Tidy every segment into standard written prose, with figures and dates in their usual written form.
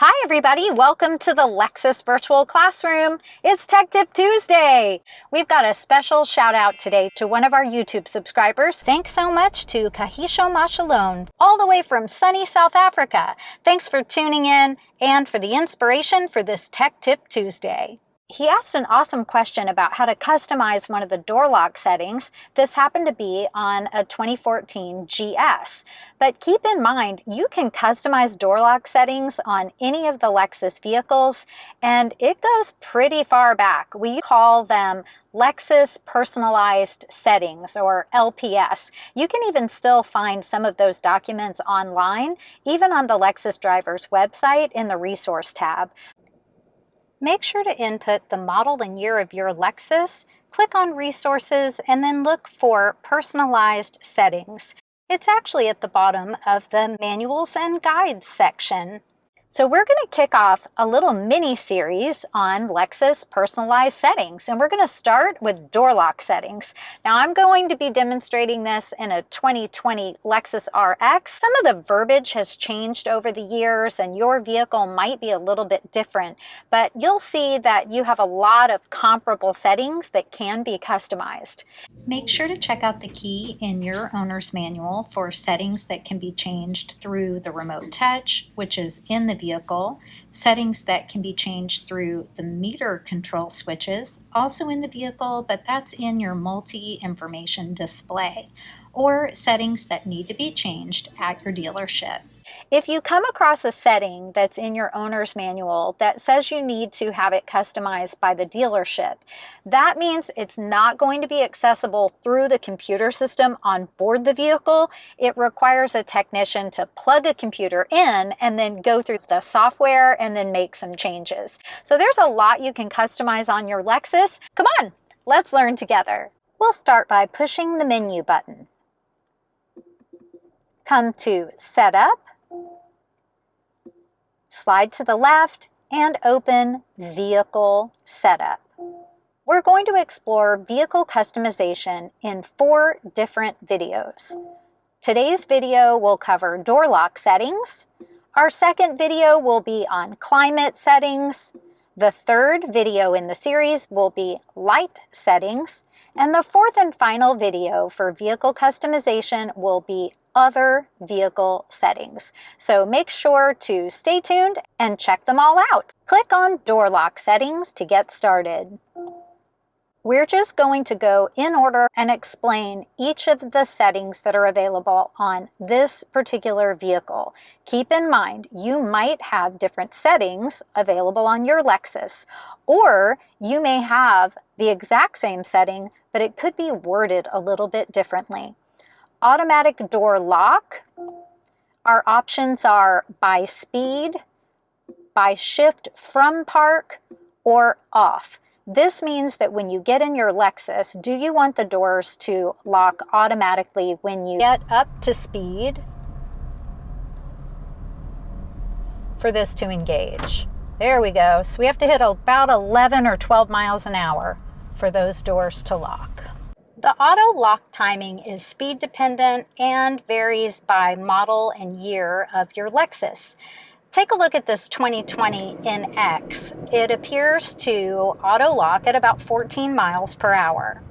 Hi everybody, welcome to the Lexus Virtual Classroom. It's Tech Tip Tuesday. We've got a special shout out today to one of our YouTube subscribers. Thanks so much to Kahisho Mashalone, all the way from sunny South Africa. Thanks for tuning in and for the inspiration for this Tech Tip Tuesday. He asked an awesome question about how to customize one of the door lock settings. This happened to be on a 2014 GS. But keep in mind, you can customize door lock settings on any of the Lexus vehicles, and it goes pretty far back. We call them Lexus Personalized Settings, or LPS. You can even still find some of those documents online, even on the Lexus driver's website in the Resource tab. Make sure to input the model and year of your Lexus, click on Resources, and then look for Personalized Settings. It's actually at the bottom of the Manuals and Guides section. So we're going to kick off a little mini-series on Lexus Personalized Settings, and we're going to start with door lock settings. Now I'm going to be demonstrating this in a 2020 Lexus RX. Some of the verbiage has changed over the years, and your vehicle might be a little bit different, but you'll see that you have a lot of comparable settings that can be customized. Make sure to check out the key in your owner's manual for settings that can be changed through the remote touch, which is in the vehicle, settings that can be changed through the meter control switches, also in the vehicle, but that's in your multi-information display, or settings that need to be changed at your dealership. If you come across a setting that's in your owner's manual that says you need to have it customized by the dealership, that means it's not going to be accessible through the computer system on board the vehicle. It requires a technician to plug a computer in and then go through the software and then make some changes. So there's a lot you can customize on your Lexus. Come on, let's learn together. We'll start by pushing the menu button. Come to Setup, slide to the left, and open Vehicle Setup. We're going to explore vehicle customization in 4 different videos. Today's video will cover door lock settings. Our second video will be on climate settings. The third video in the series will be light settings. And the fourth and final video for vehicle customization will be other vehicle settings. So make sure to stay tuned and check them all out. Click on door lock settings to get started. We're just going to go in order and explain each of the settings that are available on this particular vehicle. Keep in mind, you might have different settings available on your Lexus, or you may have the exact same setting, but it could be worded a little bit differently. Automatic door lock, our options are by speed, by shift from park, or off. This means that when you get in your Lexus, do you want the doors to lock automatically when you get up to speed for this to engage? There we go. So we have to hit about 11 or 12 miles an hour for those doors to lock. The auto lock timing is speed dependent and varies by model and year of your Lexus. Take a look at this 2020 NX. It appears to auto lock at about 14 miles per hour.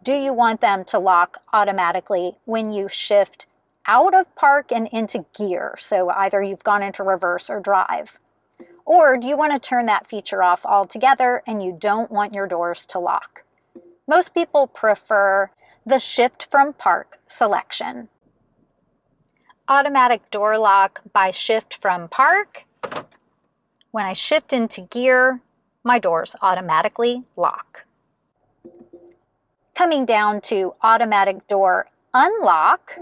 Do you want them to lock automatically when you shift out of park and into gear? So either you've gone into reverse or drive. Or do you want to turn that feature off altogether and you don't want your doors to lock? Most people prefer the shift from park selection. Automatic door lock by shift from park. When I shift into gear, my doors automatically lock. Coming down to automatic door unlock,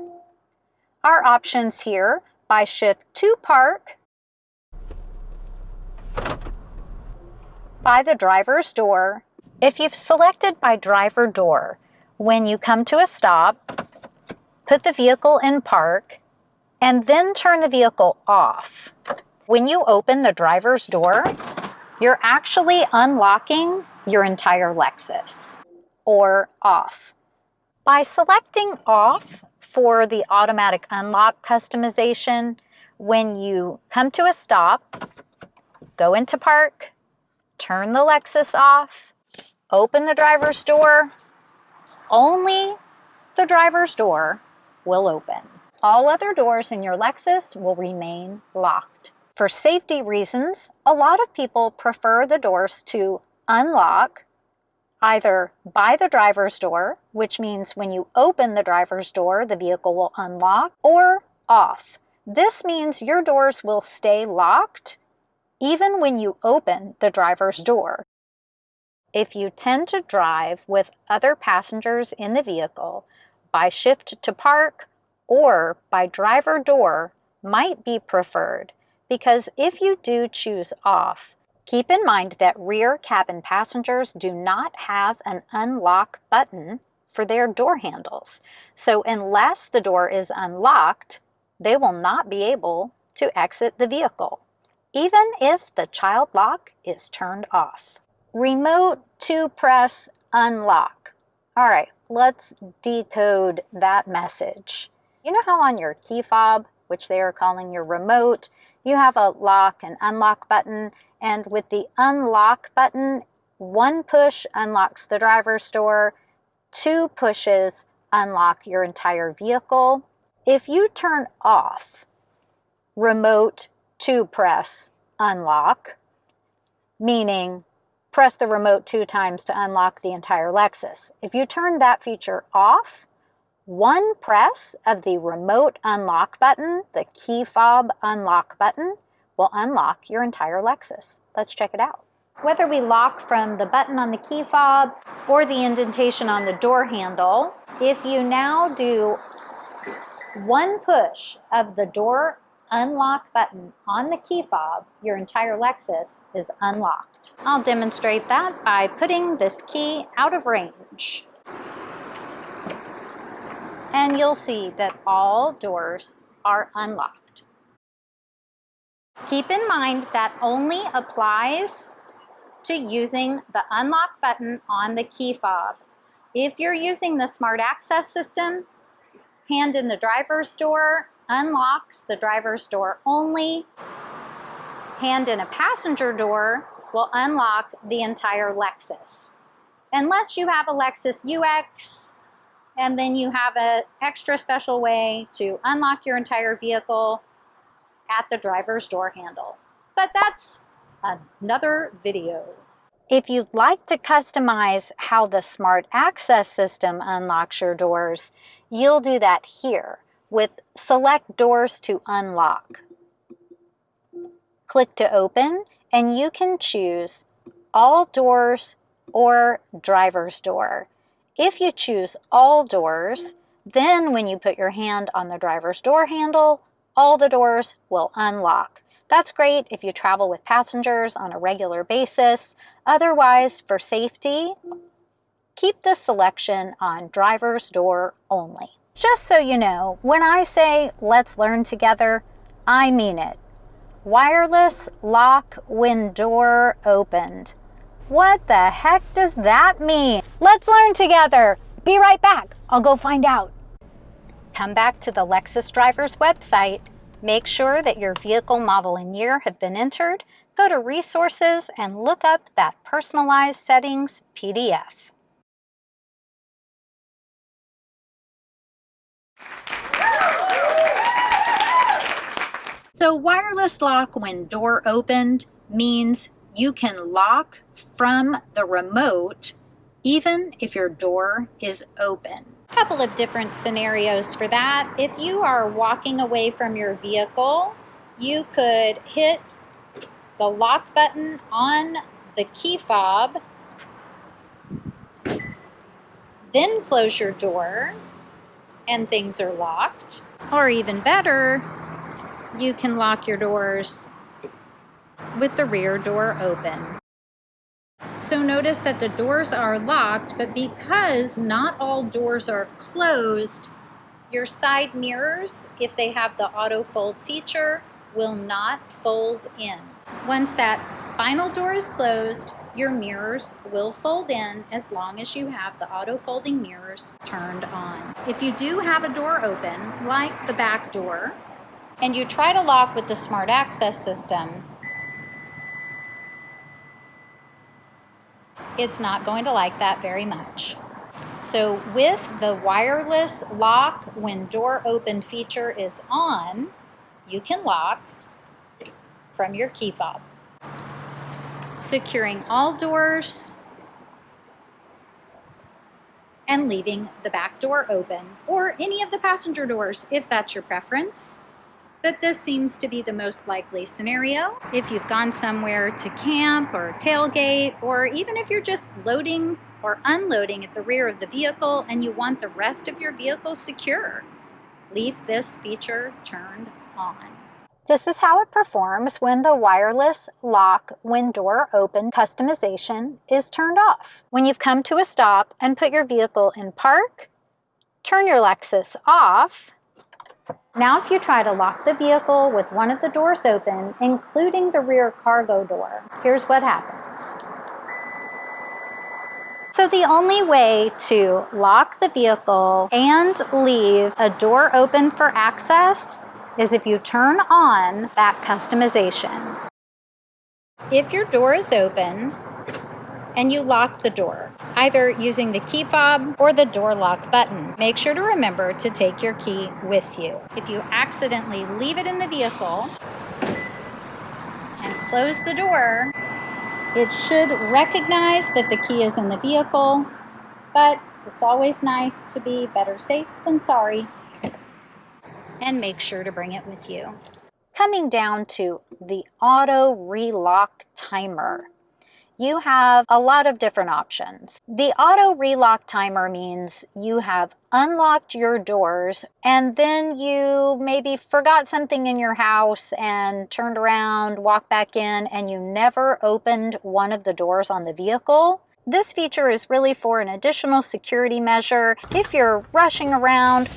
our options here by shift to park, by the driver's door. If you've selected by driver door, when you come to a stop, put the vehicle in park, and then turn the vehicle off. When you open the driver's door, you're actually unlocking your entire Lexus, or off. By selecting off for the automatic unlock customization, When you come to a stop, go into park, turn the Lexus off, open the driver's door. Only the driver's door will open. All other doors in your Lexus will remain locked. For safety reasons, a lot of people prefer the doors to unlock either by the driver's door, which means when you open the driver's door, the vehicle will unlock, or off. This means your doors will stay locked even when you open the driver's door. If you tend to drive with other passengers in the vehicle, by shift to park or by driver door might be preferred, because if you do choose off, keep in mind that rear cabin passengers do not have an unlock button for their door handles. So unless the door is unlocked, they will not be able to exit the vehicle, even if the child lock is turned off. Remote to press unlock. All right, let's decode that message. You know how on your key fob, which they are calling your remote, you have a lock and unlock button, and with the unlock button, one push unlocks the driver's door, two pushes unlock your entire vehicle. If you turn off remote to press unlock, meaning press the remote 2 times to unlock the entire Lexus. If you turn that feature off, one press of the remote unlock button, the key fob unlock button, will unlock your entire Lexus. Let's check it out. Whether we lock from the button on the key fob or the indentation on the door handle, if you now do one push of the door unlock button on the key fob, your entire Lexus is unlocked. I'll demonstrate that by putting this key out of range. And you'll see that all doors are unlocked. Keep in mind that only applies to using the unlock button on the key fob. If you're using the smart access system, hand in the driver's door unlocks the driver's door only. Hand in a passenger door will unlock the entire Lexus. Unless you have a Lexus UX, and then you have an extra special way to unlock your entire vehicle at the driver's door handle. But that's another video. If you'd like to customize how the smart access system unlocks your doors, you'll do that here with Select Doors to Unlock. Click to open, and you can choose All Doors or Driver's Door. If you choose All Doors, then when you put your hand on the driver's door handle, all the doors will unlock. That's great if you travel with passengers on a regular basis. Otherwise, for safety, keep the selection on driver's door only. Just so you know, when I say let's learn together, I mean it. Wireless lock when door opened. What the heck does that mean? Let's learn together. Be right back. I'll go find out. Come back to the Lexus driver's website. Make sure that your vehicle model and year have been entered. Go to Resources and look up that Personalized Settings PDF. So wireless lock when door opened means you can lock from the remote even if your door is open. A couple of different scenarios for that. If you are walking away from your vehicle, you could hit the lock button on the key fob, then close your door, and things are locked. Or even better, you can lock your doors with the rear door open. So notice that the doors are locked, but because not all doors are closed, your side mirrors, if they have the auto fold feature, will not fold in. Once that final door is closed, your mirrors will fold in as long as you have the auto folding mirrors turned on. If you do have a door open, like the back door, and you try to lock with the Smart Access system, it's not going to like that very much. So with the wireless lock when door open feature is on, you can lock from your key fob, securing all doors and leaving the back door open, or any of the passenger doors if that's your preference. But this seems to be the most likely scenario if you've gone somewhere to camp or tailgate, or even if you're just loading or unloading at the rear of the vehicle and you want the rest of your vehicle secure. Leave this feature turned on. This is how it performs when the wireless lock when door open customization is turned off. When you've come to a stop and put your vehicle in park, turn your Lexus off. Now if you try to lock the vehicle with one of the doors open, including the rear cargo door, here's what happens. So the only way to lock the vehicle and leave a door open for access is if you turn on that customization. If your door is open and you lock the door, either using the key fob or the door lock button, make sure to remember to take your key with you. If you accidentally leave it in the vehicle and close the door, it should recognize that the key is in the vehicle, but it's always nice to be better safe than sorry. And make sure to bring it with you. Coming down to the auto relock timer, you have a lot of different options. The auto relock timer means you have unlocked your doors and then you maybe forgot something in your house and turned around, walked back in, and you never opened one of the doors on the vehicle. This feature is really for an additional security measure. If you're rushing around,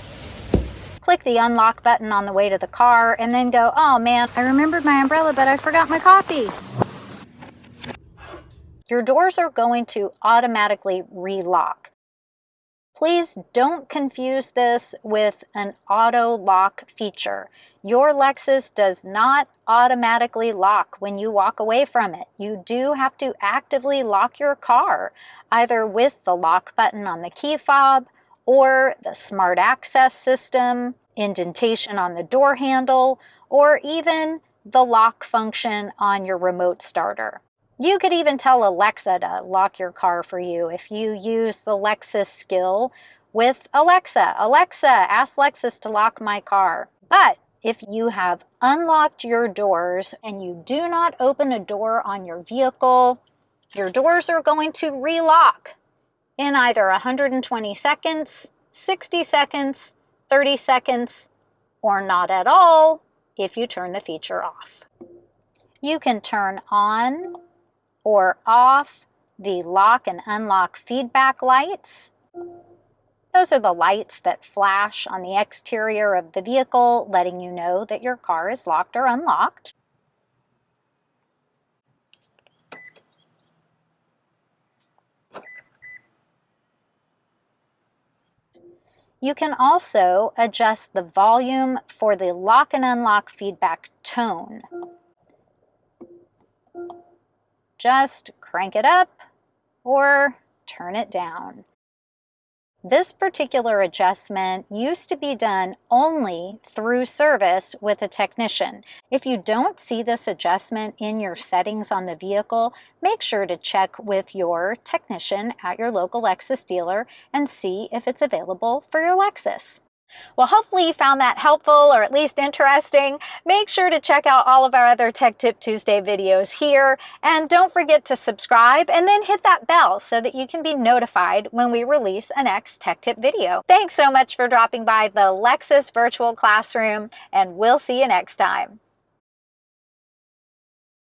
click the unlock button on the way to the car and then go, oh man, I remembered my umbrella, but I forgot my coffee. Your doors are going to automatically relock. Please don't confuse this with an auto lock feature. Your Lexus does not automatically lock when you walk away from it. You do have to actively lock your car, either with the lock button on the key fob or the Smart Access system, indentation on the door handle, or even the lock function on your remote starter. You could even tell Alexa to lock your car for you if you use the Lexus skill with Alexa. Alexa, ask Lexus to lock my car. But if you have unlocked your doors and you do not open a door on your vehicle, your doors are going to relock in either 120 seconds, 60 seconds, 30 seconds, or not at all if you turn the feature off. You can turn on or off the lock and unlock feedback lights. Those are the lights that flash on the exterior of the vehicle, letting you know that your car is locked or unlocked. You can also adjust the volume for the lock and unlock feedback tone. Just crank it up or turn it down. This particular adjustment used to be done only through service with a technician. If you don't see this adjustment in your settings on the vehicle, make sure to check with your technician at your local Lexus dealer and see if it's available for your Lexus. Well, hopefully you found that helpful or at least interesting. Make sure to check out all of our other Tech Tip Tuesday videos here. And don't forget to subscribe and then hit that bell so that you can be notified when we release a next Tech Tip video. Thanks so much for dropping by the Lexus Virtual Classroom, and we'll see you next time.